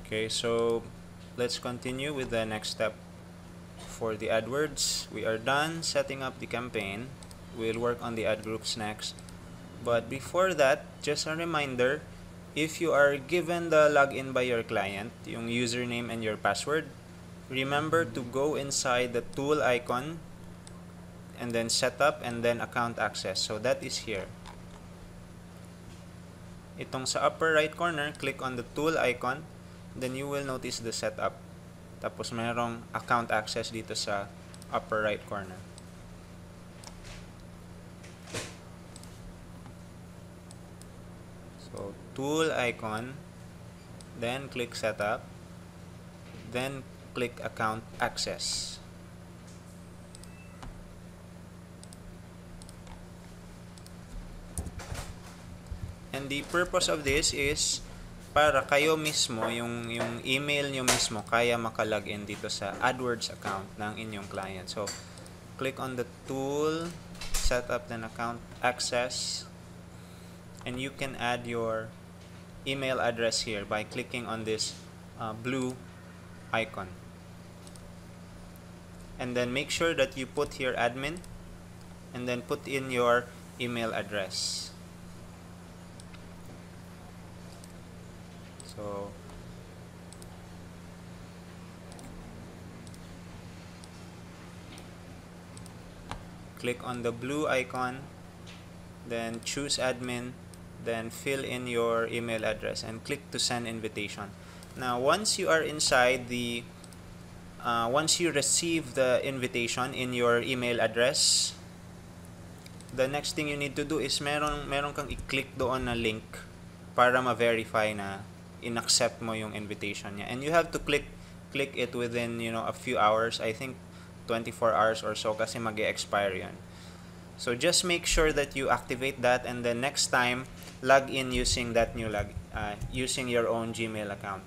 Okay, so let's continue with the next step. For the AdWords, we are done setting up the campaign. We'll work on the ad groups next. But before that, just a reminder, if you are given the login by your client, yung username and your password, remember to go inside the tool icon and then setup and then account access. So that is here. Itong sa upper right corner, click on the tool icon, then you will notice the setup. Tapos mayroong account access dito sa upper right corner. So, tool icon, then click setup, then click account access. And the purpose of this is para kayo mismo, yung email nyo mismo, kaya makalogin dito sa AdWords account ng inyong client. So, click on the tool, set up an account access, and you can add your email address here by clicking on this blue icon. And then make sure that you put here admin, and then put in your email address. So, click on the blue icon, then choose admin, then fill in your email address and click to send invitation. Now, once you are inside the once you receive the invitation in your email address, the next thing you need to do is meron kang i-click doon na link para ma-verify na in-accept mo yung invitation niya. And you have to click it within, a few hours. I think 24 hours or so kasi mag-e-expire yan. So just make sure that you activate that, and then next time log in using that new using your own Gmail account.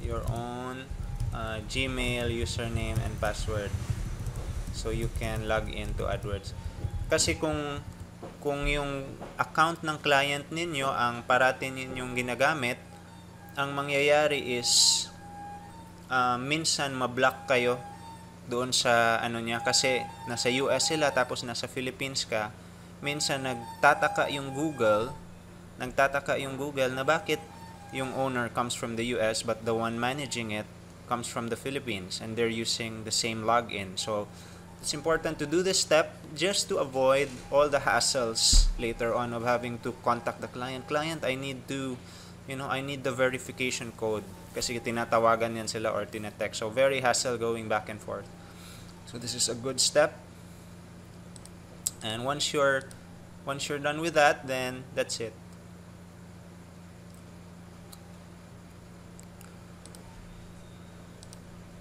Your own Gmail username and password, so you can log into AdWords. Kasi kung yung account ng client ninyo ang parati ninyong ginagamit, ang mangyayari is minsan ma-block kayo doon sa niya, kasi nasa US sila tapos nasa Philippines ka. Minsan nagtataka yung Google na bakit yung owner comes from the US but the one managing it comes from the Philippines, and they're using the same login. So it's important to do this step just to avoid all the hassles later on of having to contact the client. I need to, I need the verification code. Kasi tinatawagan yan sila or tinetext. So very hassle going back and forth. So this is a good step. And once you're done with that, then that's it.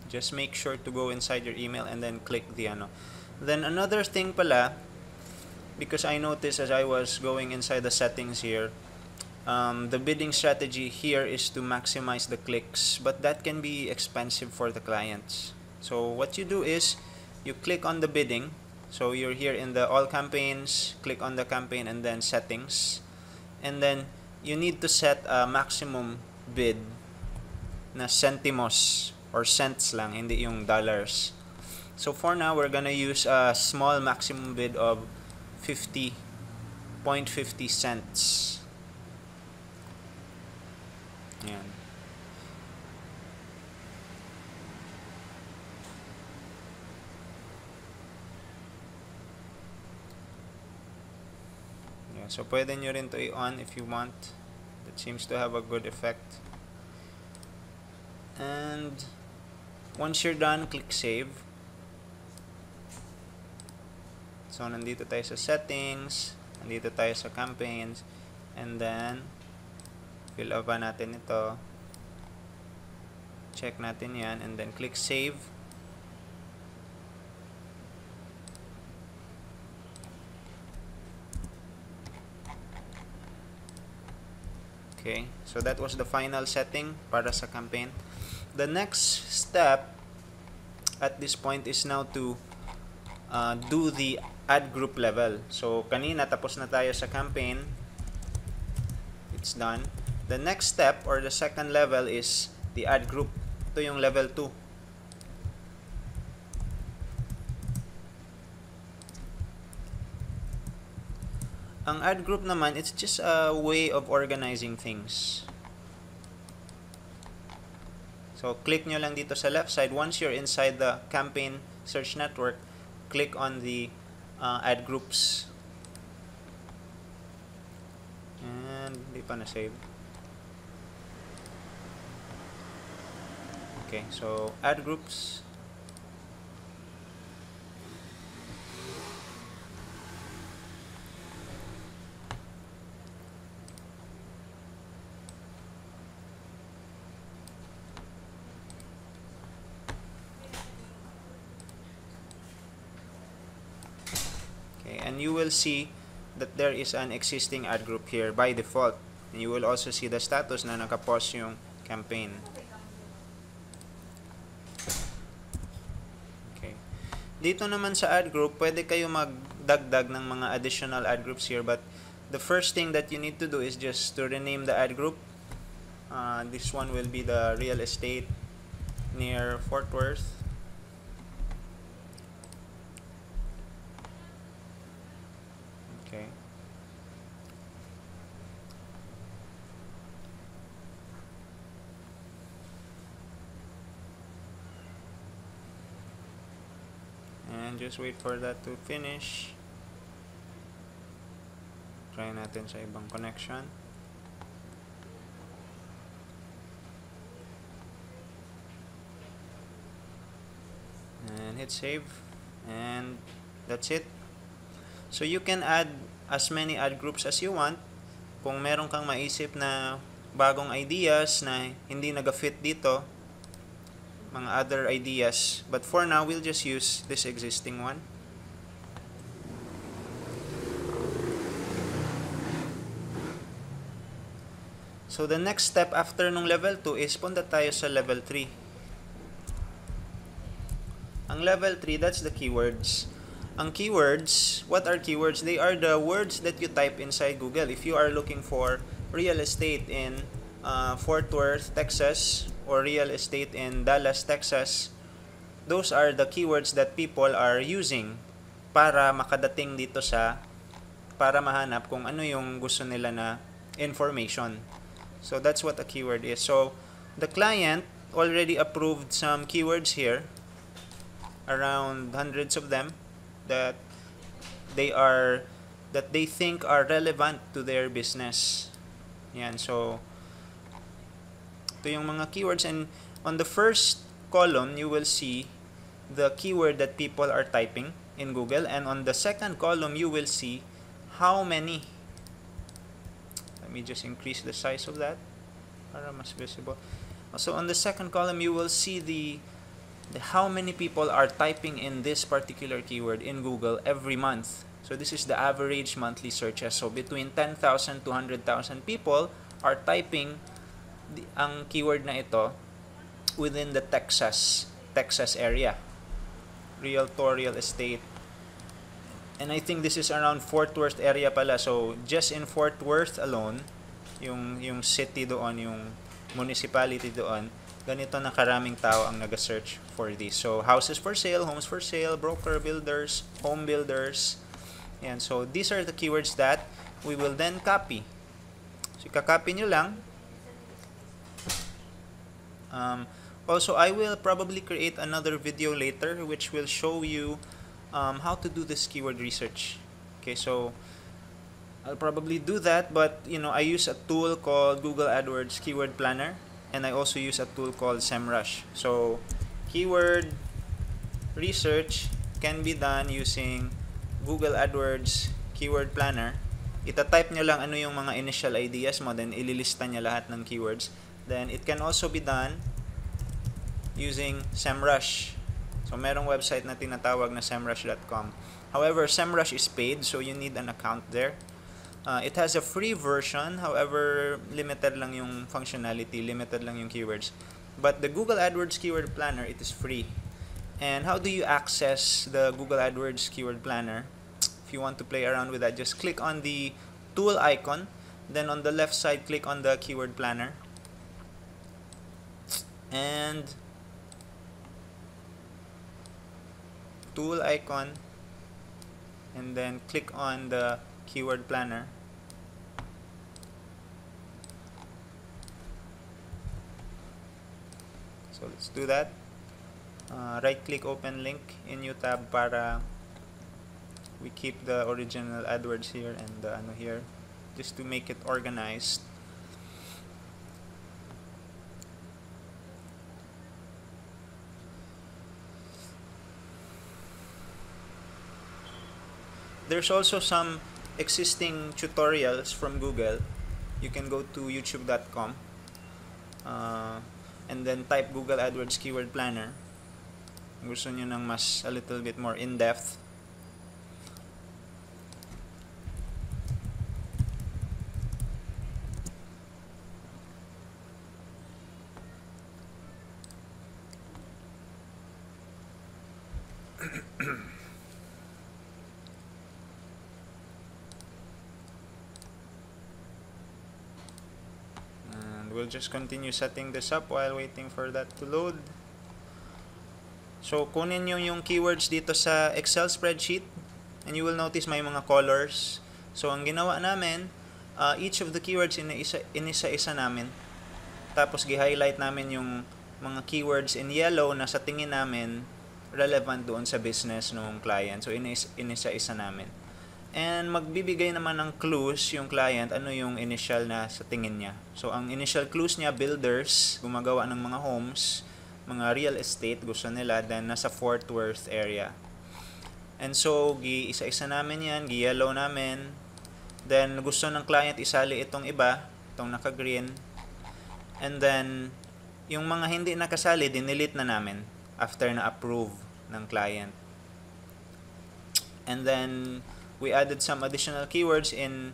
Just make sure to go inside your email and then click the Then another thing pala, because I noticed as I was going inside the settings here, the bidding strategy here is to maximize the clicks, but that can be expensive for the clients. So what you do is you click on the bidding. So you're here in the all campaigns, click on the campaign and then settings, and then you need to set a maximum bid na centimos or cents lang, hindi yung dollars. So for now, we're gonna use a small maximum bid of 50.50 cents. Yan. Yeah, so pwede nyo rin to i-on if you want. That seems to have a good effect. And once you're done, click save. So nandito tayo sa settings, nandito tayo sa campaigns, and then fill up natin ito, check natin yan, and then click save. Okay, so that was the final setting para sa campaign. The next step at this point is now to do the ad group level. So kanina tapos na tayo sa campaign, it's done. The next step or the second level is the ad group. Ito yung level 2. Ang ad group naman, it's just a way of organizing things. So, click nyo lang dito sa left side. Once you're inside the campaign search network, click on the ad groups. And, hindi pa na-save. Okay, so, ad groups. And you will see that there is an existing ad group here by default. And you will also see the status na nakapost yung campaign. Okay. Dito naman sa ad group, pwede kayo magdagdag ng mga additional ad groups here. But the first thing that you need to do is just to rename the ad group. This one will be the real estate near Fort Worth. Okay. And just wait for that to finish. Try natin sa ibang connection. And hit save. And that's it. So you can add as many ad groups as you want. Kung meron kang maisip na bagong ideas na hindi nag-fit dito, mga other ideas. But for now, we'll just use this existing one. So the next step after nung level 2 is punta tayo sa level 3. Ang level 3, that's the keywords. Ang keywords, what are keywords? They are the words that you type inside Google. If you are looking for real estate in Fort Worth, Texas, or real estate in Dallas, Texas, those are the keywords that people are using para makadating dito para mahanap kung ano yung gusto nila na information. So that's what a keyword is. So the client already approved some keywords here, around hundreds of them, that they think are relevant to their business. Yan, so ito yung mga keywords, and on the first column you will see the keyword that people are typing in Google, and on the second column you will see how many. Let me just increase the size of that para mas visible. So on the second column you will see the how many people are typing in this particular keyword in Google every month. So this is the average monthly searches. So between 10,000 to 100,000 people are typing ang keyword na ito within the Texas area. Realtor, real estate. And I think this is around Fort Worth area pala. So just in Fort Worth alone, yung city doon, yung municipality doon, ganito na karaming tao ang nag-search for this. So, houses for sale, homes for sale, broker, builders, home builders. Yan. So, these are the keywords that we will then copy. So, kakopy nyo lang. Also, I will probably create another video later which will show you how to do this keyword research. Okay, so I'll probably do that, but I use a tool called Google AdWords Keyword Planner. And I also use a tool called SEMrush. So, keyword research can be done using Google AdWords Keyword Planner. Ita-type nyo lang ano yung mga initial ideas mo, then ililista niya lahat ng keywords. Then, it can also be done using SEMrush. So, merong website na tinatawag na semrush.com. However, SEMrush is paid, so you need an account there. It has a free version, however, limited lang yung functionality, limited lang yung keywords. But the Google AdWords Keyword Planner, it is free. And how do you access the Google AdWords Keyword Planner? If you want to play around with that, just click on the tool icon, Then on the left side, click on the keyword planner. And tool icon. And then click on the keyword planner. So let's do that. Right click, open link in new tab para we keep the original AdWords here and the ano here, just to make it organized. There's also some existing tutorials from Google. You can go to youtube.com and then type Google AdWords Keyword Planner. Kung gusto nyo ng mas a little bit more in-depth. We'll just continue setting this up while waiting for that to load. So, kunin nyo yung keywords dito sa Excel spreadsheet and you will notice may mga colors. So, ang ginawa namin, each of the keywords inisa-isa namin. Tapos, gi-highlight namin yung mga keywords in yellow na sa tingin namin relevant doon sa business ng client. So, inisa-isa namin. And magbibigay naman ng clues yung client, ano yung initial na sa tingin niya. So, ang initial clues niya, builders, gumagawa ng mga homes, mga real estate, gusto nila, then nasa Fort Worth area. And so, isa-isa namin yan, gi-yellow namin. Then, gusto ng client isali itong iba, itong naka-green. And then, yung mga hindi nakasali, dinelete na namin after na-approve ng client. And then, we added some additional keywords in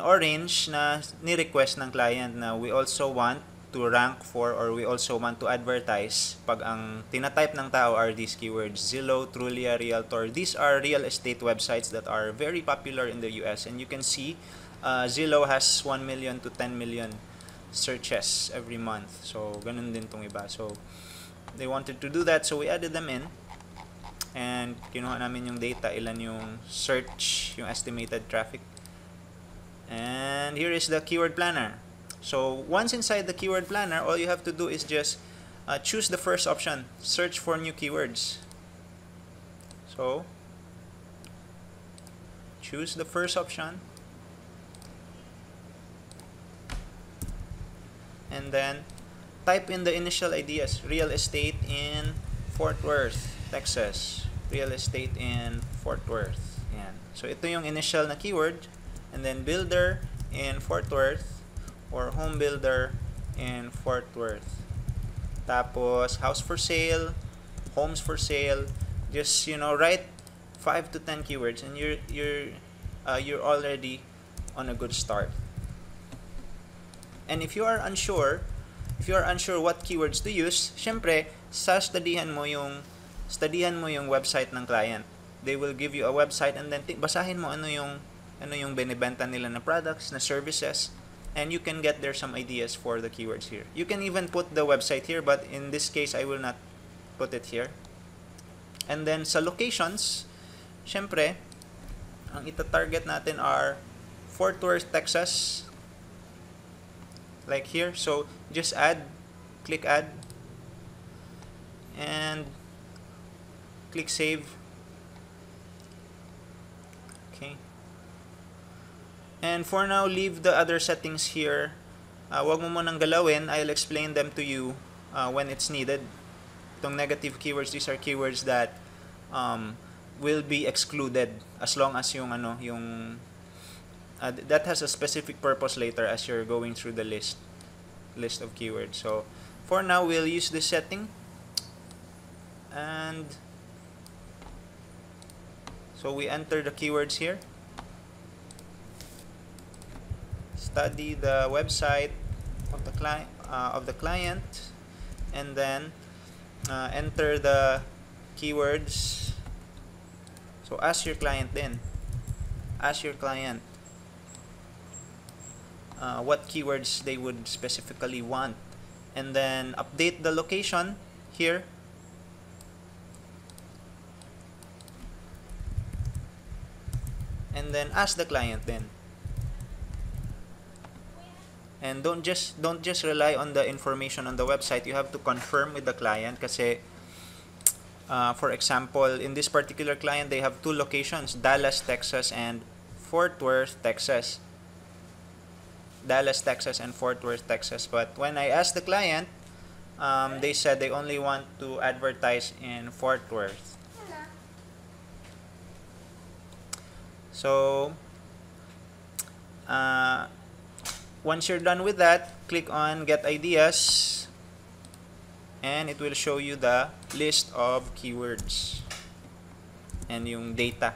orange na ni-request ng client na we also want to rank for or we also want to advertise pag ang tinatype ng tao are these keywords. Zillow, Trulia, Realtor. These are real estate websites that are very popular in the US, and you can see Zillow has 1 million to 10 million searches every month. So, ganun din tong iba. So, they wanted to do that, so we added them in. And kinuha namin yung data, ilan yung search, yung estimated traffic. And here is the keyword planner. So once inside the keyword planner, all you have to do is just choose the first option, search for new keywords. So choose the first option. And then type in the initial ideas, real estate in Fort Worth, Texas. Real estate in Fort Worth. Yan. So, ito yung initial na keyword. And then, builder in Fort Worth or home builder in Fort Worth. Tapos, house for sale, homes for sale. Just, write 5 to 10 keywords and you're already on a good start. And if you are unsure what keywords to use, syempre, studyhan mo yung website ng client. They will give you a website and then basahin mo ano yung binibenta nila na products, na services, and you can get there some ideas for the keywords here. You can even put the website here, but in this case, I will not put it here. And then sa locations, syempre, ang ita-target natin are Fort Worth, Texas, like here. So, just click add, and click save. Okay. And for now, leave the other settings here. Wag mo munang galawin. I'll explain them to you when it's needed. Itong negative keywords, these are keywords that will be excluded as long as that has a specific purpose later as you're going through the list of keywords. So for now, we'll use this setting. And so we enter the keywords here. Study the website of the client, and then enter the keywords. So ask your client then. Ask your client, what keywords they would specifically want, and then update the location here. And then ask the client then. And don't just rely on the information on the website. You have to confirm with the client kasi for example, in this particular client, they have 2 locations, Dallas, Texas and Fort Worth, Texas. Dallas, Texas and Fort Worth, Texas. But when I asked the client, they said they only want to advertise in Fort Worth. So once you're done with that, click on Get Ideas and it will show you the list of keywords and yung data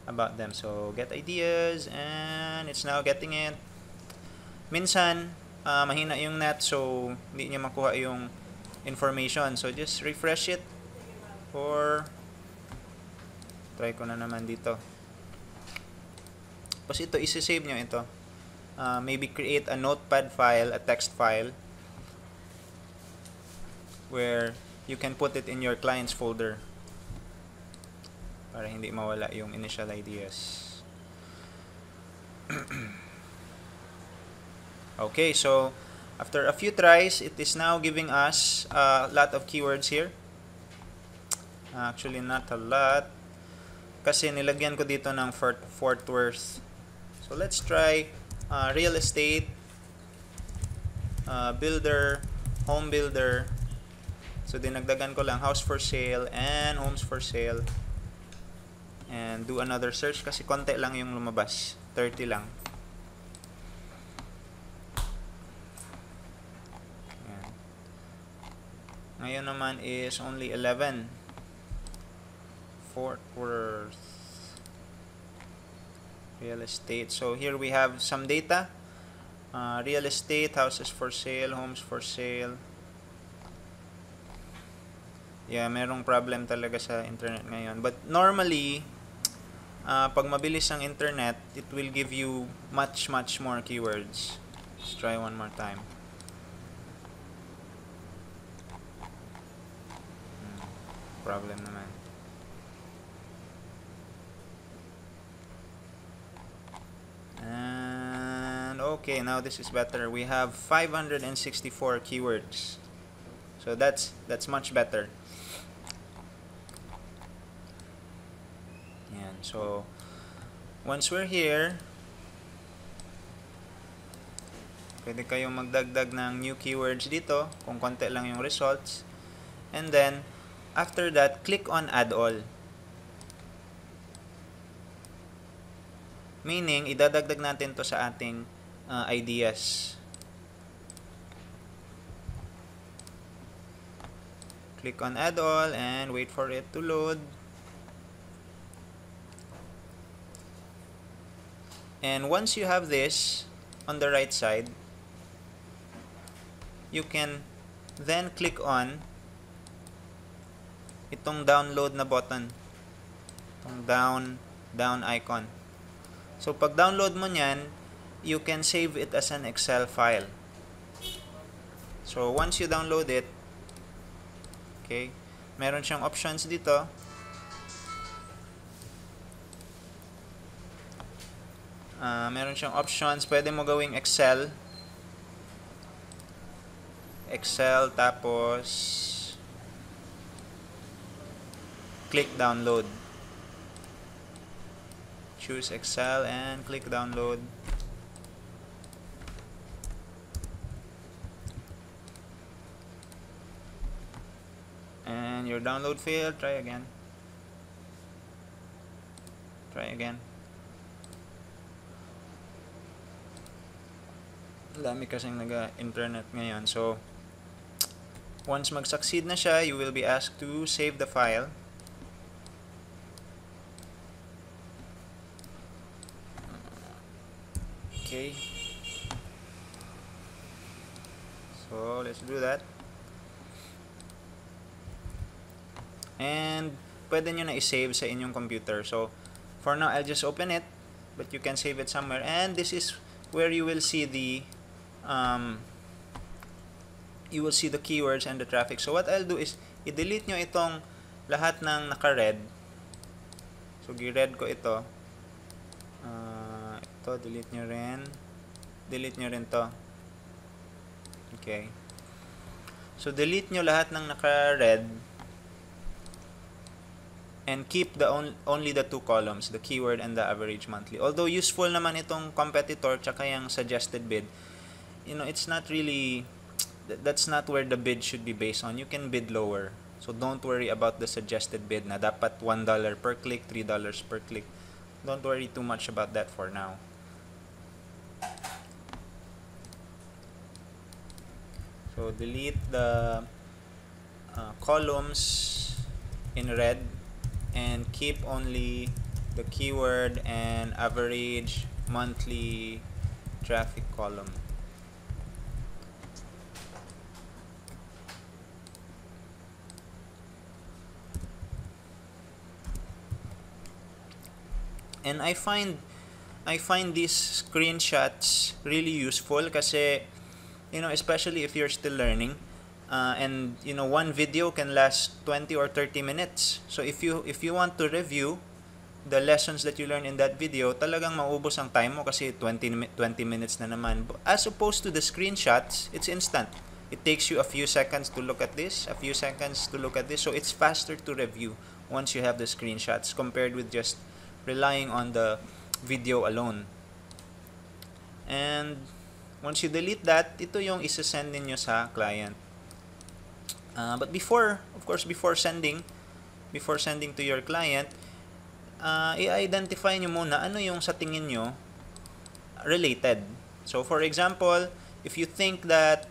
about them. So Get Ideas, and it's now getting it. Minsan mahina yung net, so hindi niya makuha yung information. So just refresh it, or try ko na naman dito. Tapos ito, isi-save nyo ito. Maybe create a notepad file, a text file, where you can put it in your client's folder para hindi mawala yung initial ideas. Okay, so after a few tries, it is now giving us a lot of keywords here. Actually, not a lot, kasi nilagyan ko dito ng Fort Worth. So let's try real estate, builder, home builder. So dinagdagan ko lang house for sale and homes for sale. And do another search kasi konti lang yung lumabas. 30 lang. Ayan. Ngayon naman is only 11. Fort Worth. Real estate. So here we have some data. Real estate, houses for sale, homes for sale. Yeah, merong problem talaga sa internet ngayon. But normally, pag mabilis ang internet, it will give you much more keywords. Let's try one more time. Problem naman. And okay, now this is better. We have 564 keywords. So that's much better. Yan. So once we're here, pwede kayong magdagdag ng new keywords dito kung konti lang yung results. And then after that, click on Add All. Meaning, idadagdag natin to sa ating ideas. Click on Add All and wait for it to load. And once you have this on the right side, you can then click on itong download na button. Itong down icon. So pag download mo niyan, you can save it as an Excel file. So once you download it, okay, meron siyang options dito. Meron siyang options, pwede mo gawing Excel tapos click download. Choose Excel and click download. And your download failed. Try again. Dami kasing naga-internet ngayon. So once mag-succeed na siya, you will be asked to save the file. Okay. So let's do that. And pwede nyo na i-save sa inyong computer. So for now, I'll just open it, but you can save it somewhere. And this is where you will see the keywords and the traffic. So what I'll do is i-delete nyo itong lahat ng naka-red. So gi-red ko ito. Ito delete nyo rin. Delete nyo rin to. Okay. So delete nyo lahat ng naka-red and keep only the two columns, the keyword and the average monthly. Although useful naman itong competitor tsaka yung suggested bid, it's not really, that's not where the bid should be based on. You can bid lower. So don't worry about the suggested bid na dapat $1 per click, $3 per click. Don't worry too much about that for now. So delete the columns in red and keep only the keyword and average monthly traffic column. And I find these screenshots really useful kasi, especially if you're still learning, and one video can last 20 or 30 minutes. So if you want to review the lessons that you learn in that video, talagang maubos ang time mo kasi 20 minutes na naman. As opposed to the screenshots, it's instant. It takes you a few seconds to look at this, a few seconds to look at this. So it's faster to review once you have the screenshots compared with just relying on the video alone. And once you delete that, ito yung isa-send ninyo sa client. But before sending to your client, i-identify nyo muna ano yung sa tingin nyo related. So for example, if you think that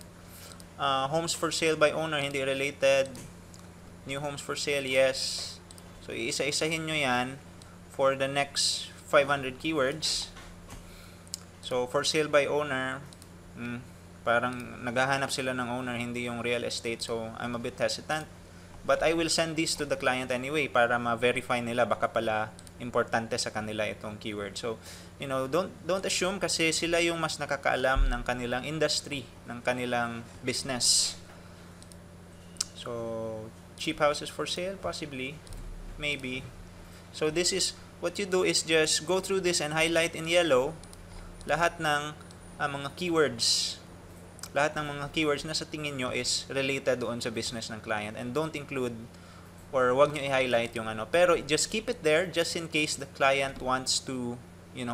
homes for sale by owner hindi related, new homes for sale, yes. So isa-isahin nyo yan for the next 500 keywords. So for sale by owner, parang naghahanap sila ng owner, hindi yung real estate. So I'm a bit hesitant, but I will send this to the client anyway para ma-verify nila, baka pala importante sa kanila itong keyword. So don't assume kasi sila yung mas nakakaalam ng kanilang industry, ng kanilang business. So cheap houses for sale, possibly, maybe. So this is what you do, is just go through this and highlight in yellow lahat ng mga keywords. Lahat ng mga keywords na sa tingin nyo is related doon sa business ng client, and don't include or wag nyo i-highlight yung pero just keep it there just in case the client wants to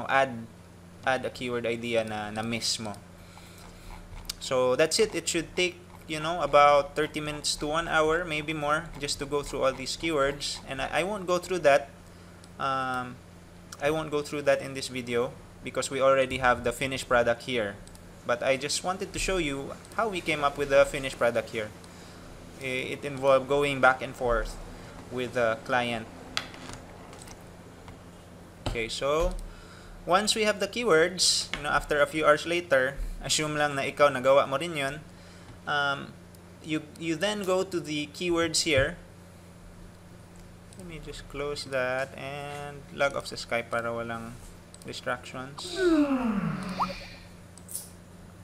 add a keyword idea na miss mo. So that's it. It should take about 30 minutes to 1 hour, maybe more, just to go through all these keywords, and I won't go through that. I won't go through that in this video because we already have the finished product here. But I just wanted to show you how we came up with the finished product here. It involved going back and forth with the client. Okay, so once we have the keywords, after a few hours later, assume lang na ikaw nagawa mo rin yun, you then go to the keywords here. Let me just close that and log off sa Skype para walang distractions.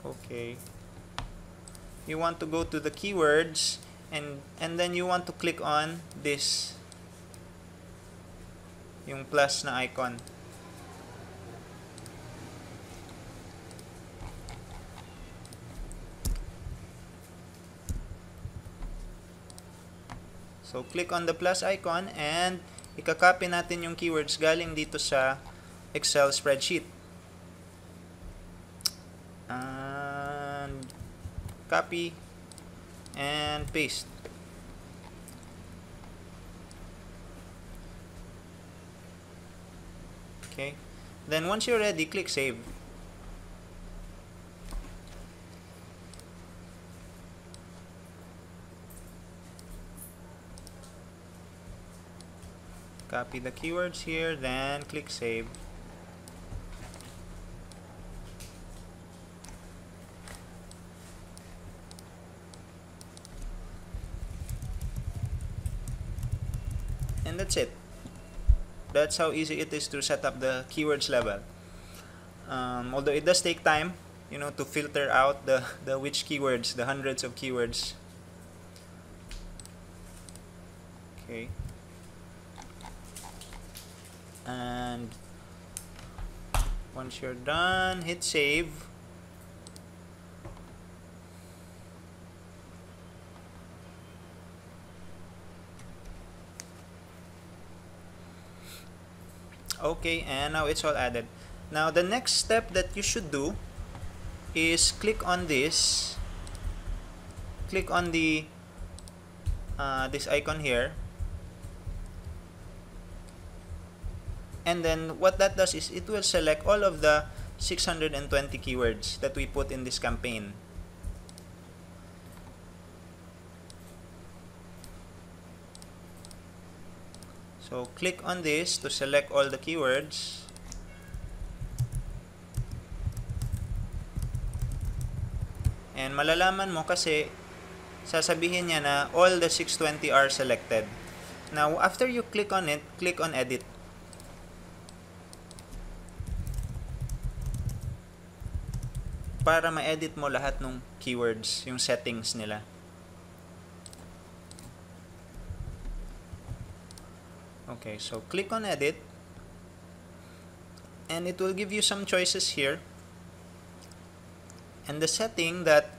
Okay. You want to go to the keywords and then you want to click on this, yung plus na icon. So click on the plus icon and ika-copy natin yung keywords galing dito sa Excel spreadsheet. And copy and paste. Okay. Then once you're ready, click save. Copy the keywords here, then click save. And that's it. That's how easy it is to set up the keywords level. Although it does take time, to filter out the which keywords, the hundreds of keywords. Okay. And once you're done, hit save. Okay, and now it's all added. Now the next step that you should do is click on this. Click on the this icon here. And then what that does is it will select all of the 620 keywords that we put in this campaign. So click on this to select all the keywords. And malalaman mo kasi sasabihin niya na all the 620 are selected. Now, after you click on it, click on edit. Para ma-edit mo lahat ng keywords, yung settings nila. Okay, so click on edit. And it will give you some choices here. And the setting that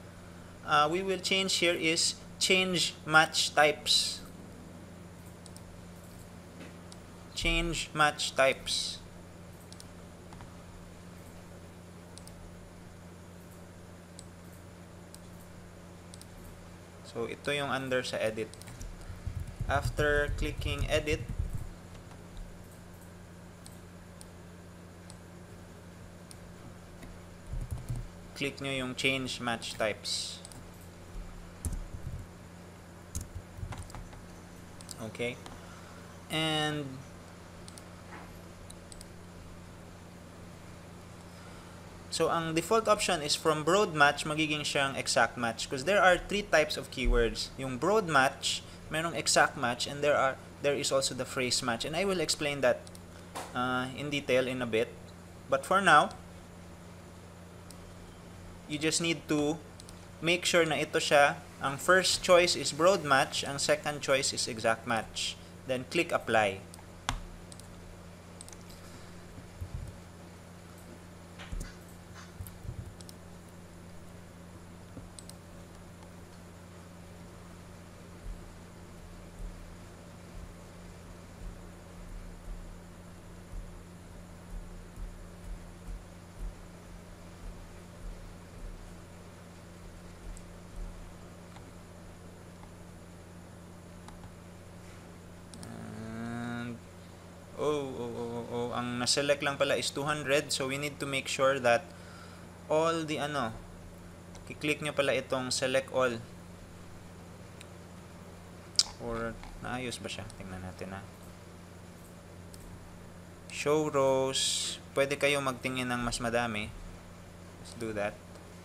we will change here is change match types. Change match types. So ito yung under sa edit. After clicking edit, click nyo yung change match types. Okay. And so ang default option is from broad match magiging siyang exact match because there are 3 types of keywords. Yung broad match, merong exact match, and there is also the phrase match, and I will explain that in detail in a bit. But for now, you just need to make sure na ito siya. Ang first choice is broad match, ang second choice is exact match. Then click apply. Ang na-select lang pala is 200, so we need to make sure that all the i-click nyo pala itong select all. Or naayos ba siya? Tingnan natin show rows, pwede kayo magtingin ng mas madami. Let's do that.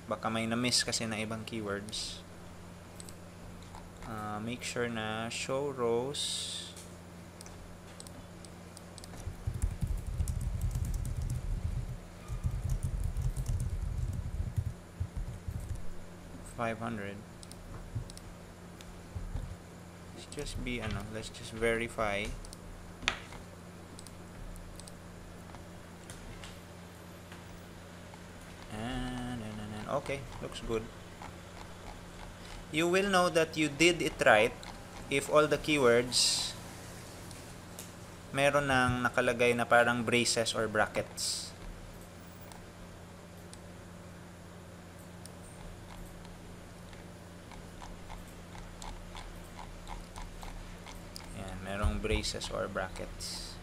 Baka may na-miss kasi na ibang keywords. Make sure na show rows 500. Let's just verify. And okay, looks good. You will know that you did it right if all the keywords meron ng nakalagay na parang braces or brackets. Braces or brackets.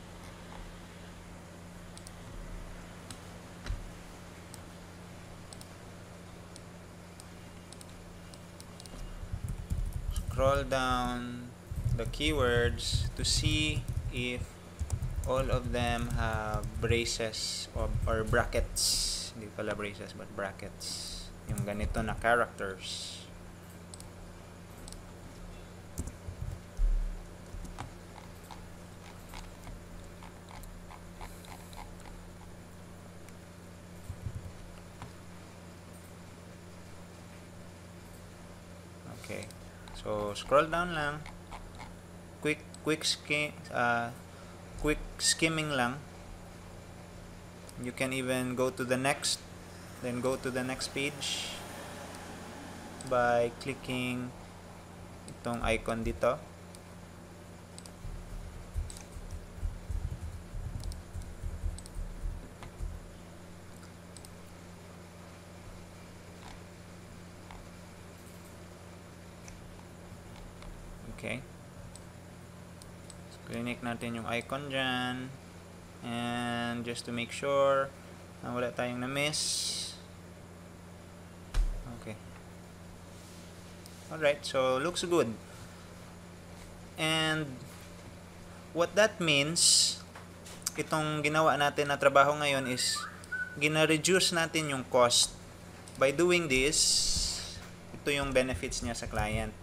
Scroll down the keywords to see if all of them have braces or brackets. Hindi pala braces but brackets. Yung ganito na characters. Okay. So, scroll down lang. Quick skimming lang. You can even go to the next, then go to the next page by clicking itong icon dito. Okay. So, click natin yung icon dyan. And just to make sure na wala tayong na-miss. Okay. Alright, so looks good. And what that means, itong ginawa natin na trabaho ngayon is gina-reduce natin yung cost. By doing this, ito yung benefits niya sa client.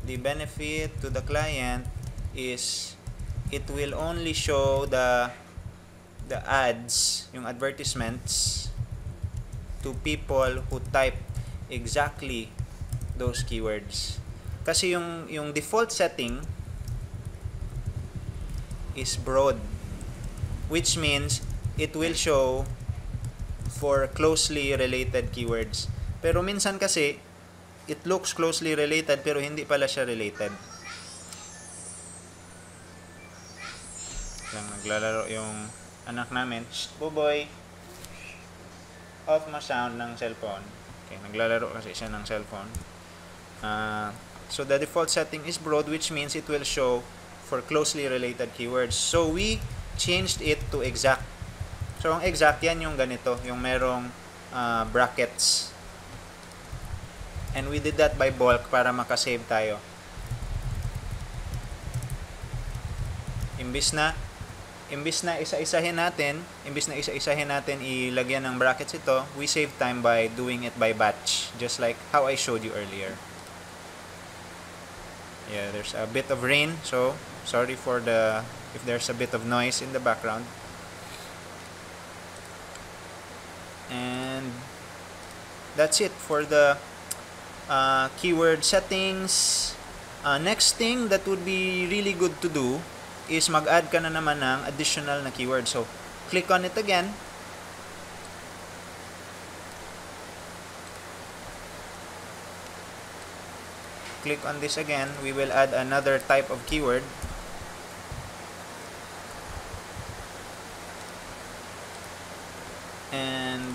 The benefit to the client is it will only show the ads, yung advertisements, to people who type exactly those keywords. Kasi yung default setting is broad, which means it will show for closely related keywords. Pero minsan kasi it looks closely related pero hindi pala siya related. Lang naglalaro yung anak namin. Shh, Buboy. Off mo sound ng cellphone. Okay, naglalaro kasi siya ng cellphone. So the default setting is broad, which means it will show for closely related keywords. So we changed it to exact. So ang exact yan yung ganito, yung merong brackets. And we did that by bulk para makasave tayo. Imbis na isa-isahin natin ilagyan ng brackets ito, we save time by doing it by batch, just like how I showed you earlier. Yeah, there's a bit of rain, so sorry for if there's a bit of noise in the background. And that's it for the keyword settings. Next thing that would be really good to do is mag-add ka na naman ng additional na keyword. So, click on it again. Click on this again. We will add another type of keyword. And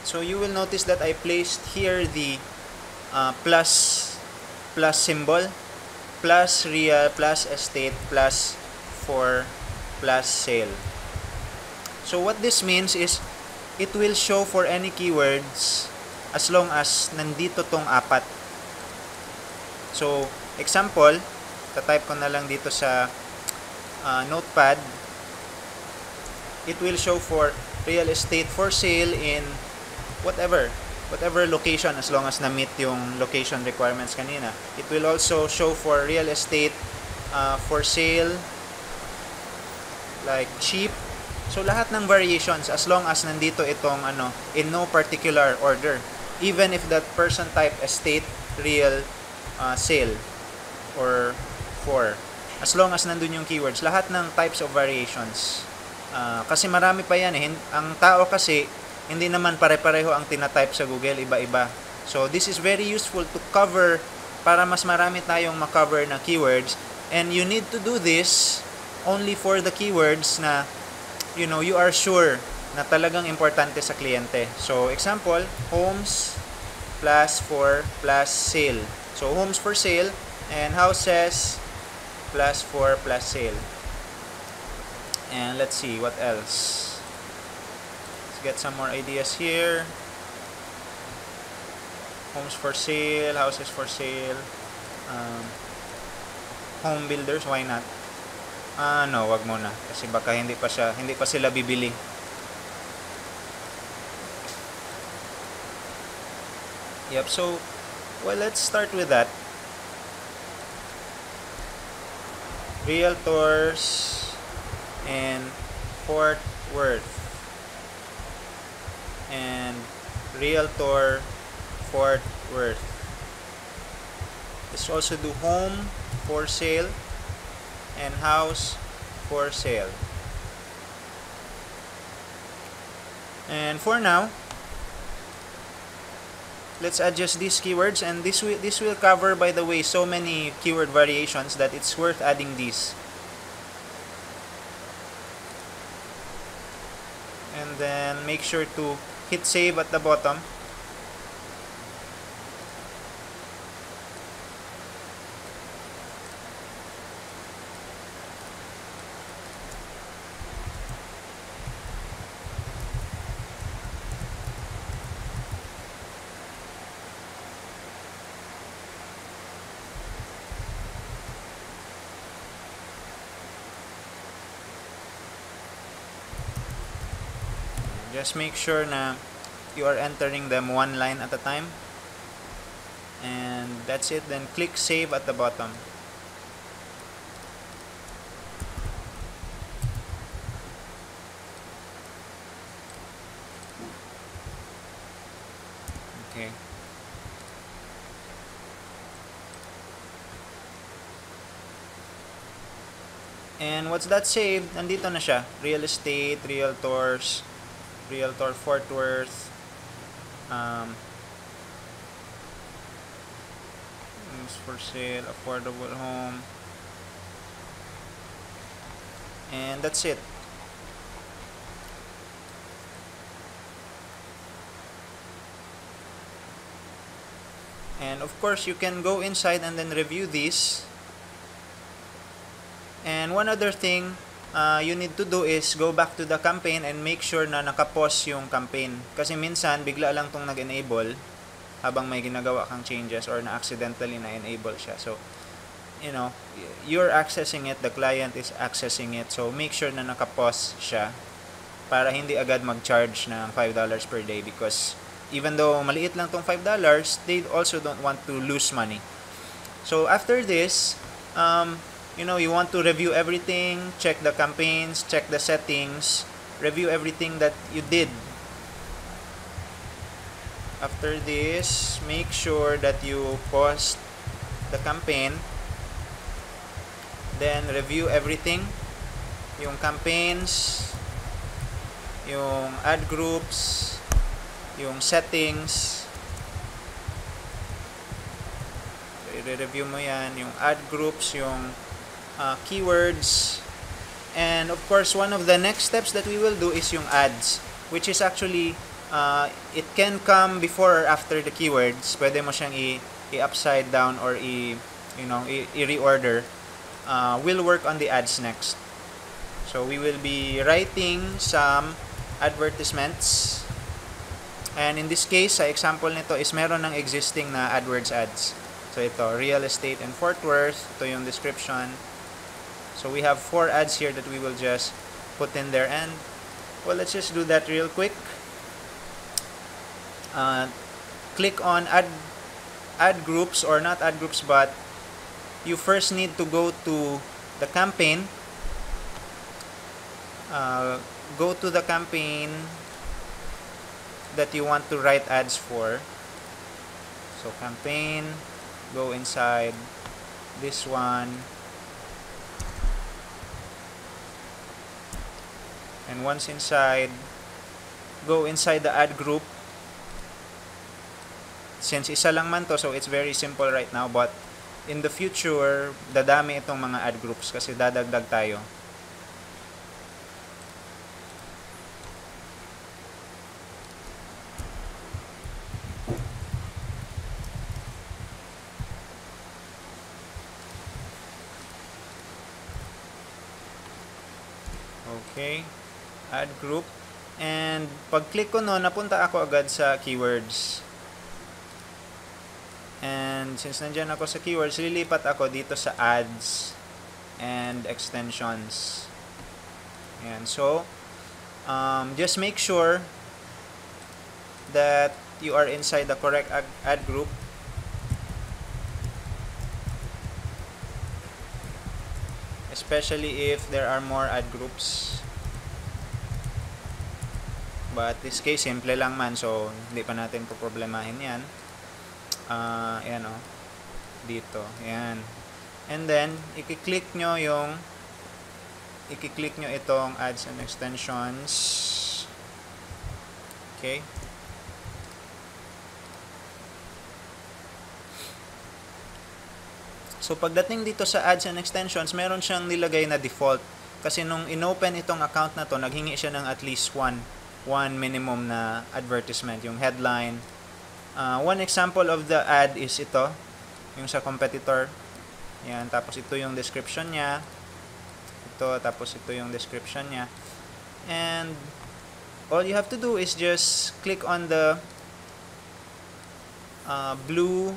so you will notice that I placed here the plus symbol, plus real, plus estate, plus for, plus sale. So what this means is it will show for any keywords as long as nandito tong apat. So example, tatype ko na lang dito sa notepad. It will show for real estate for sale in whatever location, as long as na-meet yung location requirements kanina. It will also show for real estate for sale like cheap. So lahat ng variations as long as nandito itong in no particular order. Even if that person type estate, real, sale or for, as long as nandun yung keywords, lahat ng types of variations. Kasi marami pa yan eh. Ang tao kasi hindi naman pare-pareho ang tinatype sa Google, iba-iba. So this is very useful to cover, para mas marami tayong makover na keywords. And you need to do this only for the keywords na you are sure na talagang importante sa kliyente. So example, homes plus for plus sale. So homes for sale and houses plus for plus sale. And let's see what else. Get some more ideas here. Homes for sale, houses for sale, home builders, why not? No, wag muna kasi baka hindi pa sila bibili. Yep, so let's start with that. Realtors and Fort Worth, and Realtor Fort Worth. Let's also do home for sale and house for sale. And for now, let's adjust these keywords, and this will cover, by the way, so many keyword variations that it's worth adding these. And then make sure to hit save at the bottom. Just make sure na you are entering them one line at a time. And that's it. Then click save at the bottom. Okay. And once that's saved, nandito na siya. Real estate, realtors, Realtor Fort Worth, homes for sale, affordable home, and that's it. And of course, you can go inside and then review these. And one other thing you need to do is go back to the campaign and make sure na nakapause yung campaign. Kasi minsan, bigla lang tong nag-enable habang may ginagawa kang changes or na-accidentally na-enable siya. So, you know, you're accessing it, the client is accessing it. So, make sure na nakapause siya para hindi agad mag-charge ng $5 per day, because even though maliit lang tong $5, they also don't want to lose money. So, after this, you know, you want to review everything, check the campaigns, check the settings, review everything that you did. After this, make sure that you pause the campaign, then review everything, yung campaigns, yung ad groups, yung settings. So, i-review mo yan, yung ad groups, yung keywords, and of course one of the next steps that we will do is yung ads, which is actually it can come before or after the keywords. Pwede mo siyang i-upside down or i-reorder. We'll work on the ads next. So we will be writing some advertisements, and in this case, sa example nito is meron ng existing na AdWords ads. So ito, real estate in Fort Worth, ito yung description. So we have 4 ads here that we will just put in there, and well, let's just do that real quick. Click on add groups, or not add groups, but you first need to go to the campaign. Go to the campaign that you want to write ads for. So campaign, go inside this one. And once inside, go inside the ad group. Since isa lang man to, so it's very simple right now, but in the future, dadami itong mga ad groups kasi dadagdag tayo. Okay. Add group, and pag click ko no, napunta ako agad sa keywords, and since nandyan ako sa keywords, lilipat ako dito sa ads and extensions. Ayan. So just make sure that you are inside the correct ad group. especially if there are more ad groups. But this case, simple lang man, so hindi pa natin problemahin yan. Ayan o, dito, ayan. And then, i-click nyo itong ads and extensions. Okay. So, pagdating dito sa ads and extensions, meron siyang nilagay na default. Kasi nung inopen itong account na to, naghingi siya ng at least one minimum na advertisement, yung headline. One example of the ad is ito, yung sa competitor. Yan, tapos ito yung description niya. Ito, tapos ito yung description niya. And all you have to do is just click on the blue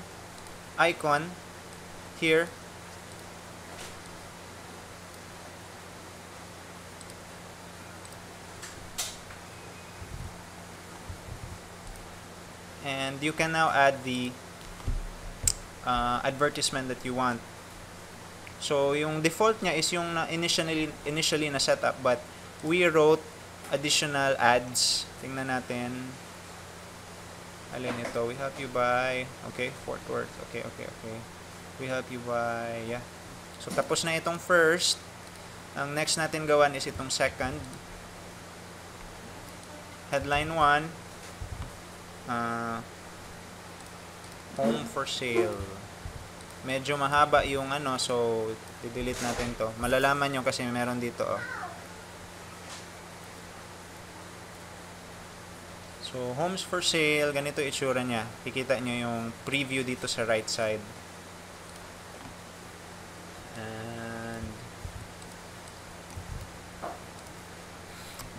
icon here. And you can now add the advertisement that you want. So, yung default niya is yung initially na setup, but we wrote additional ads. Tingnan natin. Alin ito? We help you buy. Okay, Fort Worth. Okay. We help you buy. Yeah. So, tapos na itong first. Ang next natin gawan is itong second. Headline 1. Home for sale. Medyo mahaba yung ano, so i-delete natin to. Malalaman nyo kasi meron dito oh. So homes for sale, ganito itsura niya. Kikita nyo yung preview dito sa right side. And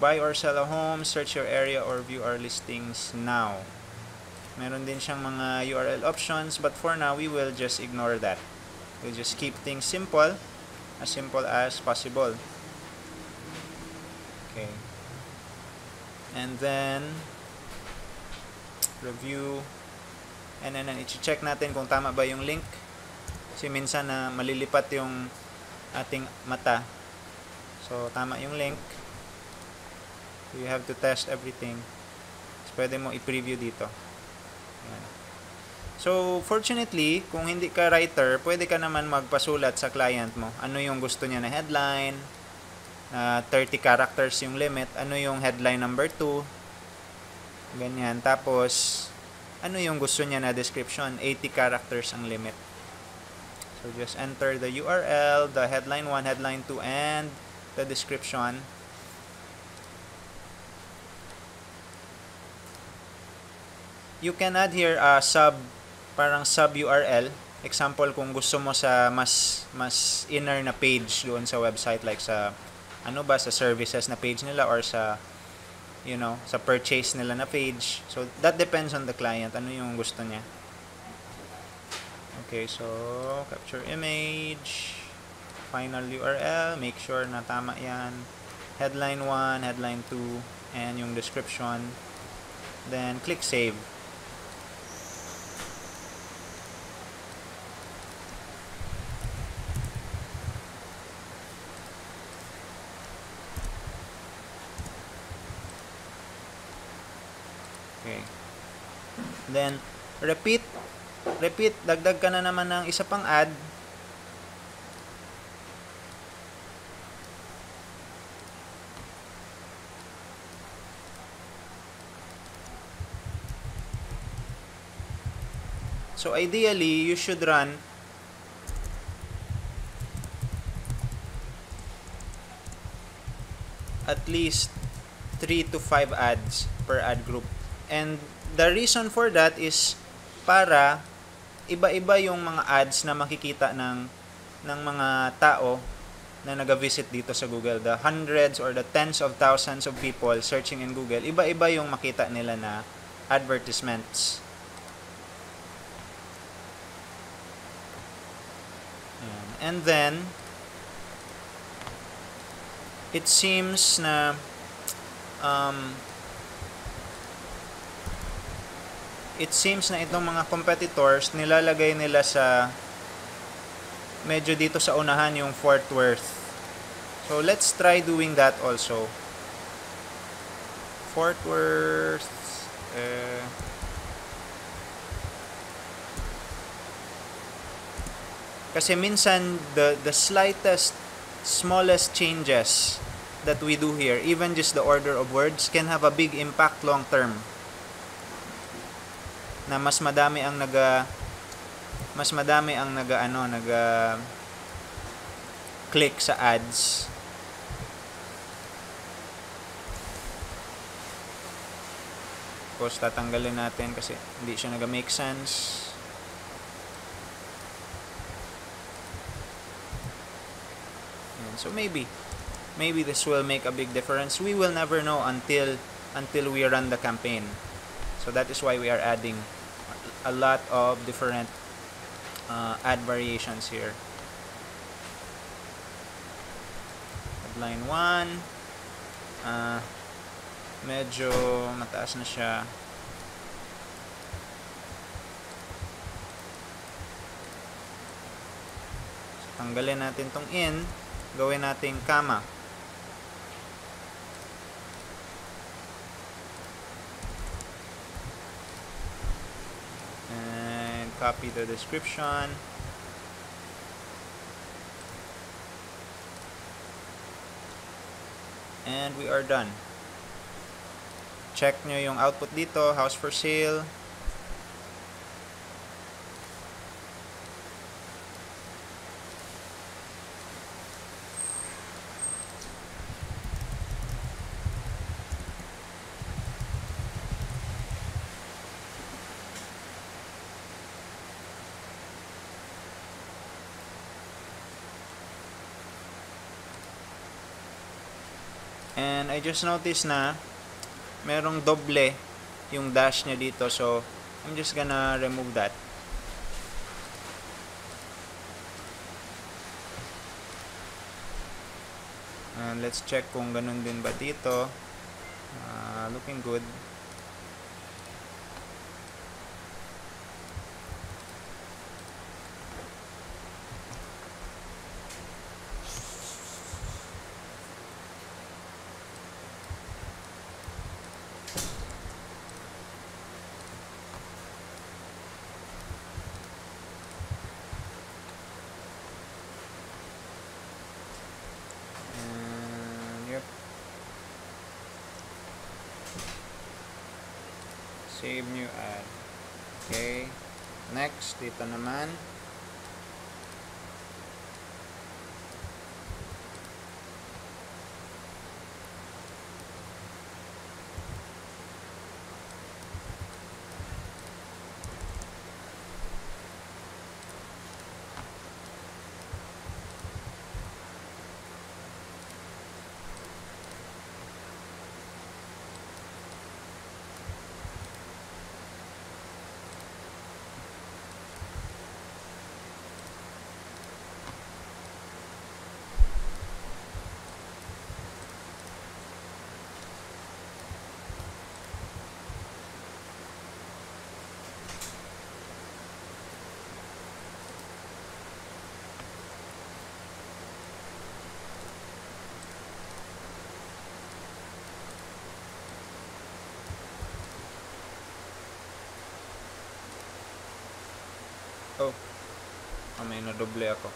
buy or sell a home, search your area or view our listings now. Meron din siyang mga URL options, but for now, we will just ignore that. We'll just keep things simple as possible. Okay. And then, review. And then, i-check natin kung tama ba yung link. Kasi minsan na malilipat yung ating mata. So, tama yung link. You have to test everything. So, pwede mo i-preview dito. So, fortunately, kung hindi ka writer, pwede ka naman magpasulat sa client mo. Ano yung gusto niya na headline, 30 characters yung limit, ano yung headline number 2, ganyan. Tapos, ano yung gusto niya na description, 80 characters ang limit. So, just enter the URL, the headline 1, headline 2, and the description. You can add here a parang sub URL. Example, kung gusto mo sa mas inner na page doon sa website, like sa sa services na page nila or sa sa purchase nila na page. So that depends on the client, ano yung gusto niya. Okay, so capture image, final URL, make sure na tama yan. Headline 1, headline 2, and yung description. Then click save. Okay. Then, repeat, dagdag ka na naman ng isa pang ad. So, ideally, you should run at least 3 to 5 ads per ad group. And the reason for that is para iba-iba yung mga ads na makikita ng mga tao na nag-visit dito sa Google. The hundreds or the tens of thousands of people searching in Google, iba-iba yung makita nila na advertisements. And then, it seems na itong mga competitors, nilalagay nila sa medyo dito sa unahan yung Fort Worth. So let's try doing that also. Fort Worth. Kasi minsan the slightest, smallest changes that we do here, even just the order of words, can have a big impact long term. Na mas madami ang click sa ads. Tapos tatanggalin natin kasi hindi siya naga-make sense. And so maybe this will make a big difference. We will never know until we run the campaign. So that is why we are adding a lot of different ad variations here. Headline 1, medyo mataas na siya. So, tanggalin natin tong in, gawin nating comma. And copy the description. And we are done. Check nyo yung output dito, house for sale. And I just noticed na merong doble yung dash niya dito. So, I'm just gonna remove that. And let's check kung ganun din ba dito. Looking good. Save new ad. Okay. Next, dito naman. May nadoble ako.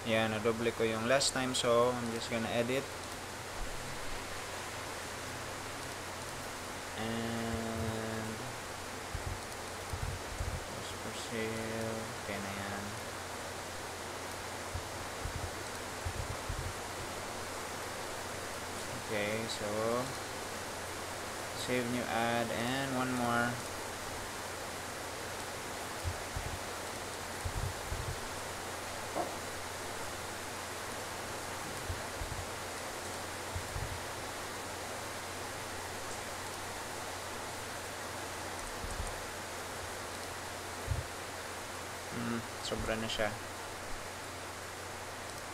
Yan, nadoble ko yung last time. So, I'm just gonna edit. And post for sale. Okay na yan. Okay, so save new ad and one more. Sobra na siya.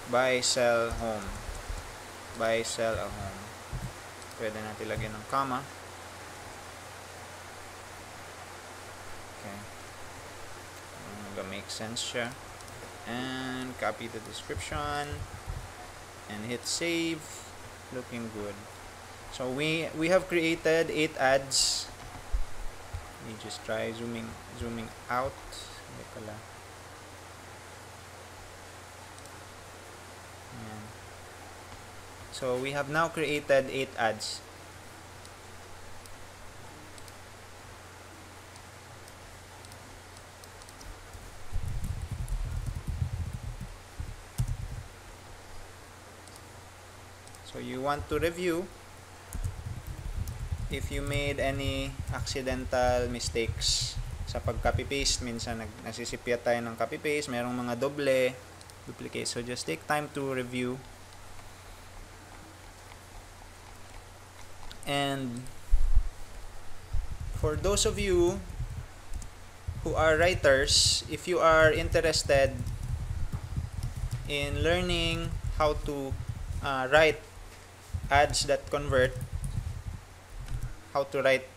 Buy, sell, home. Buy, sell, a home. Pwede natin lagyan ng comma. Okay. Make sense siya. And copy the description. and hit save. Looking good. So we have created 8 ads. Let me just try zooming out. Hindi pala. Ayan. So we have now created 8 ads. So you want to review if you made any accidental mistakes sa pag-copy-paste. Minsan nasisipya tayo ng copy-paste, merong mga duplicate. So just take time to review. And for those of you who are writers, if you are interested in learning how to write ads that convert, how to write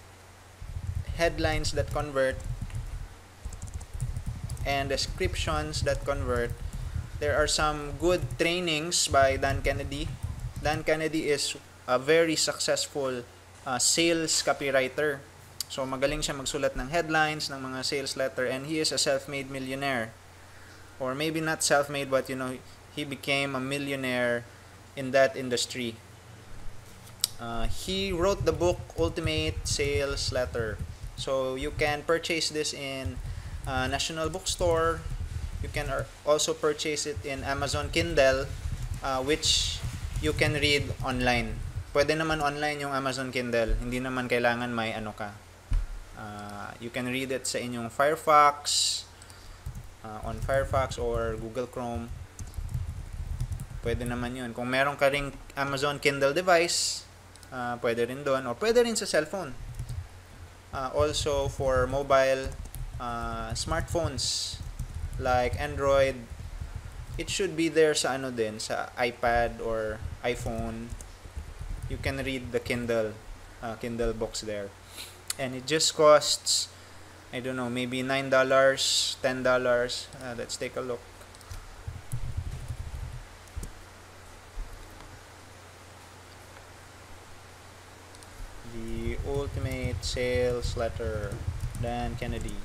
headlines that convert, and descriptions that convert, there are some good trainings by Dan Kennedy. Dan Kennedy is a very successful sales copywriter. So magaling siya magsulat ng headlines, ng mga sales letter, and he is a self-made millionaire. Or maybe not self-made, but he became a millionaire in that industry. He wrote the book Ultimate Sales Letter. So you can purchase this in National Bookstore. You can also purchase it in Amazon Kindle, which you can read online. Pwede naman online yung Amazon Kindle. Hindi naman kailangan may ka. You can read it sa inyong Firefox, on Firefox or Google Chrome. Pwede naman yun. Kung meron ka ring Amazon Kindle device, pwede rin doon, o pwede rin sa cellphone. Also for mobile smartphones like Android, it should be there sa sa iPad or iPhone. You can read the Kindle books there, and it just costs, I don't know, maybe $9, $10. Let's take a look. The Ultimate Sales Letter, Dan Kennedy.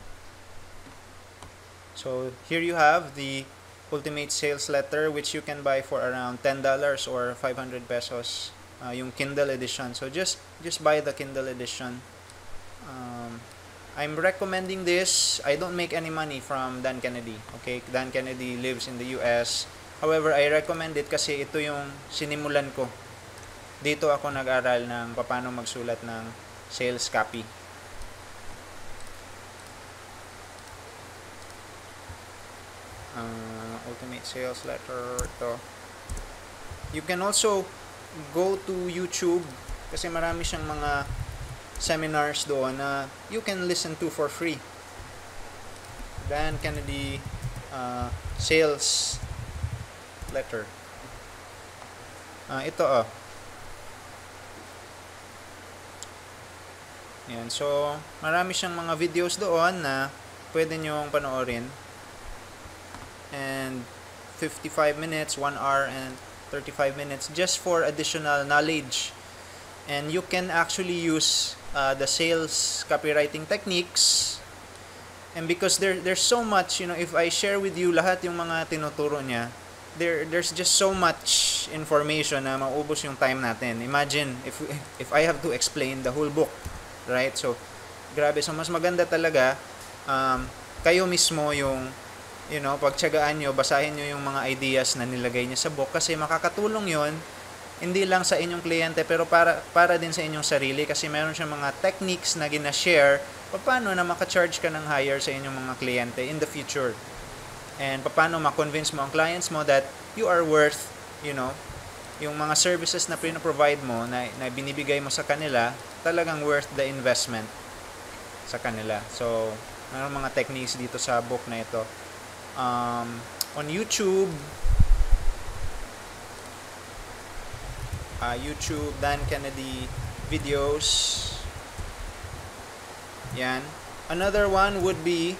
So here you have the Ultimate Sales Letter, which you can buy for around $10 or 500 pesos. Yung Kindle edition. So just buy the Kindle edition. I'm recommending this. I don't make any money from Dan Kennedy. Okay, Dan Kennedy lives in the US. However, I recommend it kasi ito yung sinimulan ko. Dito ako nag-aral ng paano magsulat ng sales copy. Ultimate Sales Letter, ito. You can also go to YouTube kasi marami siyang mga seminars doon na you can listen to for free. Dan Kennedy Sales Letter. Ito Yan. So, marami siyang mga videos doon na pwede nyong panoorin. And 55 minutes, 1 hour and 35 minutes just for additional knowledge. And you can actually use the sales copywriting techniques. And because there's so much, if I share with you lahat yung mga tinuturo niya, there's just so much information na maubos yung time natin. Imagine if I have to explain the whole book, right? So grabe. So mas maganda talaga kayo mismo yung pagtiyagaan nyo, basahin nyo yung mga ideas na nilagay niya sa book kasi makakatulong yon hindi lang sa inyong kliyente pero para din sa inyong sarili kasi meron siyang mga techniques na gina-share paano na maka-charge ka ng higher sa inyong mga kliyente in the future. And paano ma-convince mo ang clients mo that you are worth, yung mga services na pinaprovide mo na binibigay mo sa kanila, talagang worth the investment sa kanila. So, meron mga techniques dito sa book na ito. On YouTube, Dan Kennedy videos. Yan. Another one would be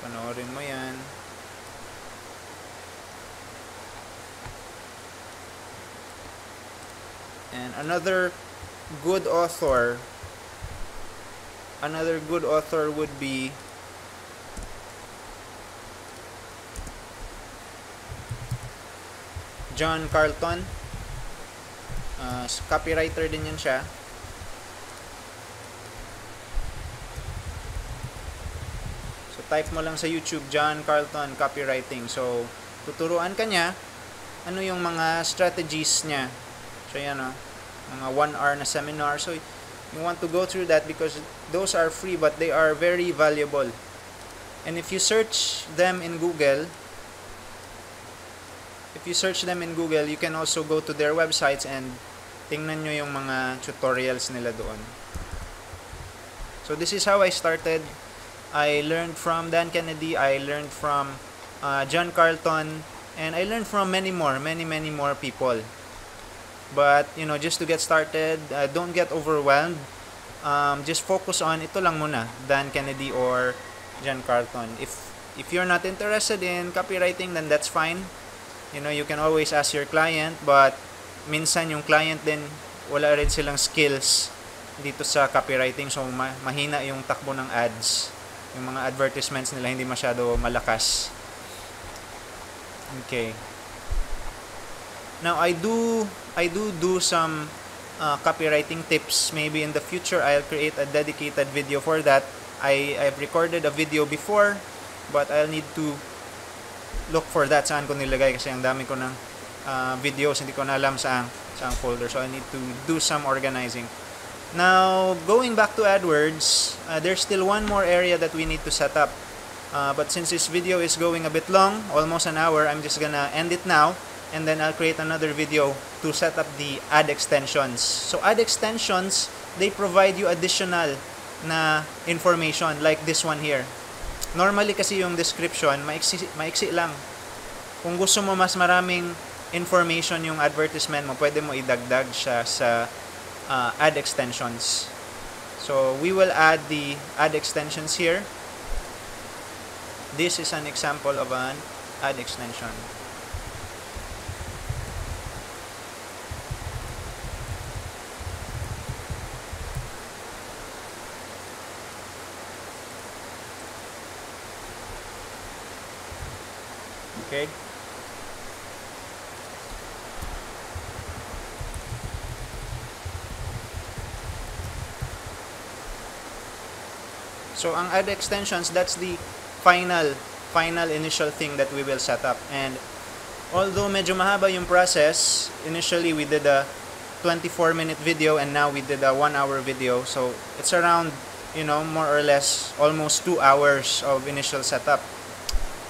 Panoorin mo yan. And another good author would be John Carlton. Copywriter din yan siya. So type mo lang sa YouTube John Carlton copywriting. So tuturuan ka niya ano yung mga strategies niya. So yan mga 1 hour na seminar. So you want to go through that because those are free but they are very valuable. And if you search them in Google, you can also go to their websites and tingnan nyo yung mga tutorials nila doon. So this is how I started. I learned from Dan Kennedy, I learned from John Carlton, and I learned from many more people. But just to get started, don't get overwhelmed. Just focus on ito lang muna, Dan Kennedy or John Carlton. If you're not interested in copywriting, then that's fine. You can always ask your client, but minsan yung client din wala rin silang skills dito sa copywriting, so mahina yung takbo ng ads. Yung mga advertisements nila hindi masyado malakas. Okay. Now I do some copywriting tips. Maybe in the future I'll create a dedicated video for that. I've recorded a video before, but I'll need to look for that saan ko nilagay kasi ang dami ko ng videos, hindi ko na alam saang folder, so I need to do some organizing. Now going back to AdWords, there's still one more area that we need to set up, but since this video is going a bit long, almost an hour, I'm just gonna end it now and then I'll create another video to set up the ad extensions. So ad extensions, they provide you additional na information like this one here. Normally kasi yung description, maiksi lang. Kung gusto mo mas maraming information yung advertisement mo, pwede mo idagdag siya sa ad extensions. So we will add the ad extensions here. This is an example of an ad extension. Okay. So ang ad extensions, that's the final initial thing that we will set up. And although medyo mahaba yung process, initially we did a 24-minute video and now we did a 1-hour video. So it's around, more or less almost 2 hours of initial setup.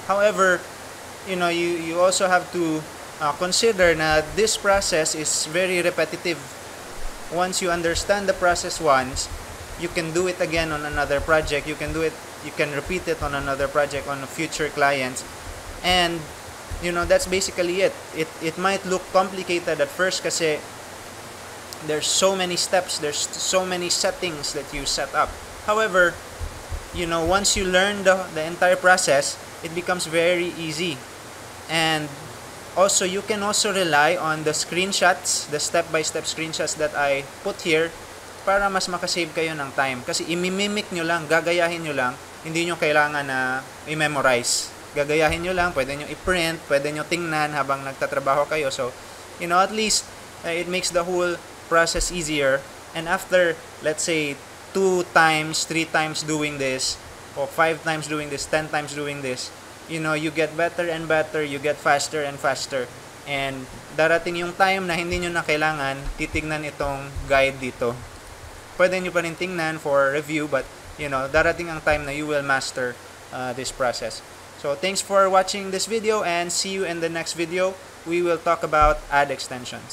However, you also have to consider na this process is very repetitive. Once you understand the process once, you can do it again on another project. You can repeat it on another project on future clients. And that's basically it. It might look complicated at first kasi there's so many steps, there's so many settings that you set up. However, once you learn the entire process, it becomes very easy. And also you can also rely on the screenshots, the step-by-step screenshots that I put here para mas makasave kayo ng time. Kasi imimimic nyo lang, gagayahin nyo lang, hindi nyo kailangan na i-memorize. Gagayahin nyo lang, pwede nyo i-print, pwede nyo tingnan habang nagtatrabaho kayo. So, at least it makes the whole process easier. And after, let's say, 2 times, 3 times doing this, or 5 times doing this, 10 times doing this, you get better and better, you get faster and faster. And darating yung time na hindi nyo na kailangan titignan itong guide dito. Pwede nyo pa rin tingnan for review, but darating ang time na you will master this process. So thanks for watching this video and see you in the next video. We will talk about ad extensions.